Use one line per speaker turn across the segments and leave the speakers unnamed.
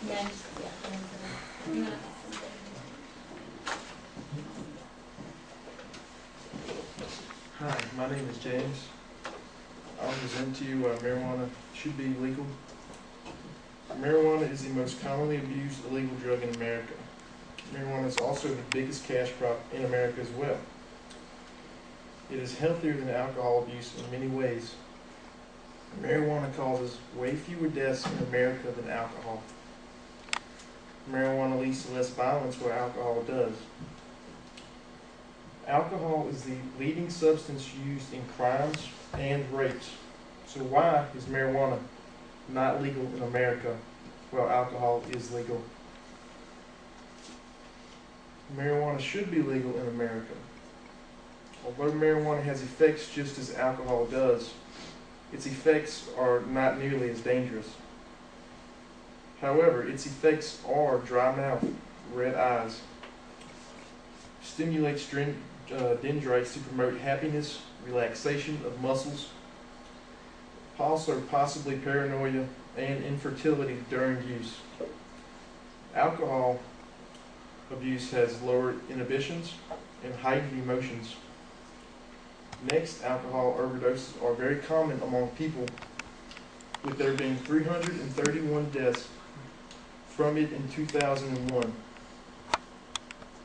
James, yeah.
Hi, my name is James. I'll present to you why marijuana should be legal. Marijuana is the most commonly abused illegal drug in America. Marijuana is also the biggest cash crop in America as well. It is healthier than alcohol abuse in many ways. Marijuana causes way fewer deaths in America than alcohol. Marijuana leads to less violence where alcohol does. Alcohol is the leading substance used in crimes and rapes. So why is marijuana not legal in America while alcohol is legal? Marijuana should be legal in America. Although marijuana has effects just as alcohol does, its effects are not nearly as dangerous. However, its effects are dry mouth, red eyes, stimulates dendrites to promote happiness, relaxation of muscles, also possibly paranoia and infertility during use. Alcohol abuse has lowered inhibitions and heightened emotions. Next, alcohol overdoses are very common among people, with there being 331 deaths from it in 2001.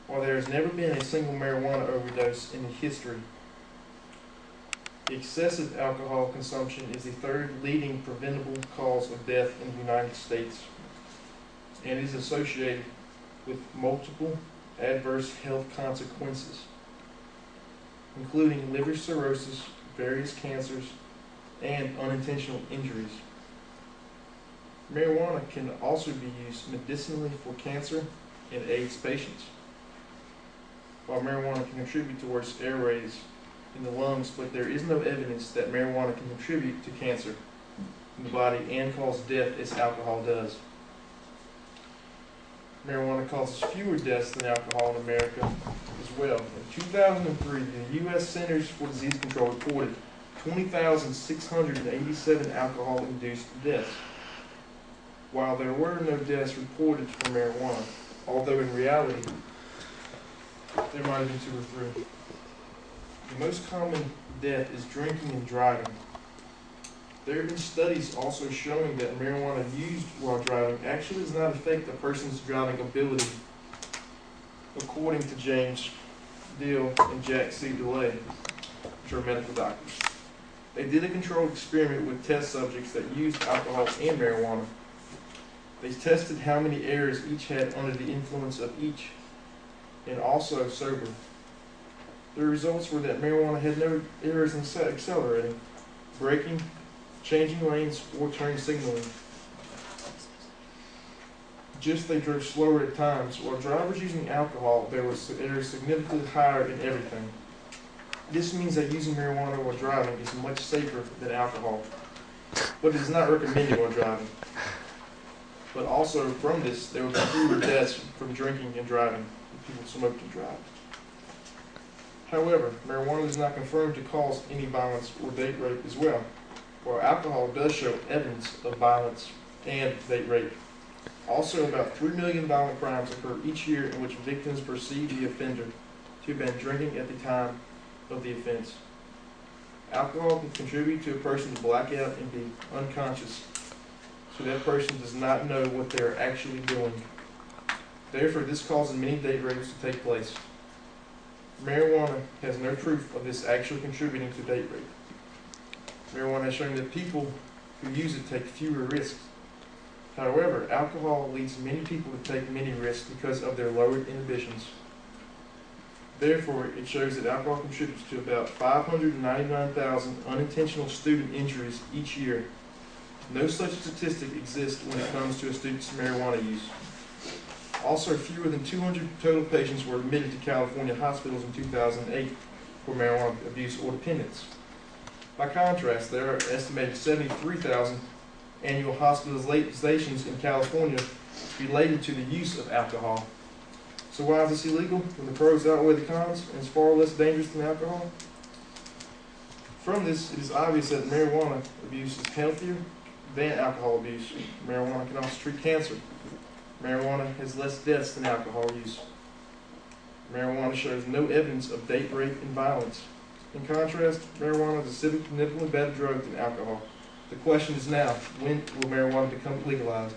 While there has never been a single marijuana overdose in history, excessive alcohol consumption is the third leading preventable cause of death in the United States and is associated with multiple adverse health consequences, including liver cirrhosis, various cancers, and unintentional injuries. Marijuana can also be used medicinally for cancer and AIDS patients. While marijuana can contribute towards airways in the lungs, but there is no evidence that marijuana can contribute to cancer in the body and cause death as alcohol does. Marijuana causes fewer deaths than alcohol in America as well. In 2003, the U.S. Centers for Disease Control reported 20,687 alcohol-induced deaths. While there were no deaths reported from marijuana, although in reality, there might have been 2 or 3. The most common death is drinking and driving. There have been studies also showing that marijuana used while driving actually does not affect a person's driving ability, according to James Deal and Jack C. DeLay, which are medical doctors. They did a controlled experiment with test subjects that used alcohol and marijuana. They tested how many errors each had under the influence of each, and also sober. The results were that marijuana had no errors in accelerating, braking, changing lanes, or turn signaling. Just they drove slower at times. While drivers using alcohol, there was errors significantly higher in everything. This means that using marijuana while driving is much safer than alcohol, but it is not recommended while driving. But also from this, there would be fewer deaths from drinking and driving if people smoked and drive. However, marijuana is not confirmed to cause any violence or date rape as well, while alcohol does show evidence of violence and date rape. Also, about 3 million violent crimes occur each year in which victims perceive the offender to have been drinking at the time of the offense. Alcohol can contribute to a person to black out and be unconscious, so that person does not know what they are actually doing. Therefore, this causes many date rapes to take place. Marijuana has no proof of this actually contributing to date rape. Marijuana has shown that people who use it take fewer risks. However, alcohol leads many people to take many risks because of their lowered inhibitions. Therefore, it shows that alcohol contributes to about 599,000 unintentional student injuries each year. No such statistic exists when it comes to a student's marijuana use. Also, fewer than 200 total patients were admitted to California hospitals in 2008 for marijuana abuse or dependence. By contrast, there are estimated 73,000 annual hospitalizations in California related to the use of alcohol. So why is this illegal when the pros outweigh the cons and is far less dangerous than alcohol? From this, it is obvious that marijuana abuse is healthier than alcohol abuse. Marijuana can also treat cancer. Marijuana has less deaths than alcohol use. Marijuana shows no evidence of date rape and violence. In contrast, marijuana is a significantly better drug than alcohol. The question is now, when will marijuana become legalized?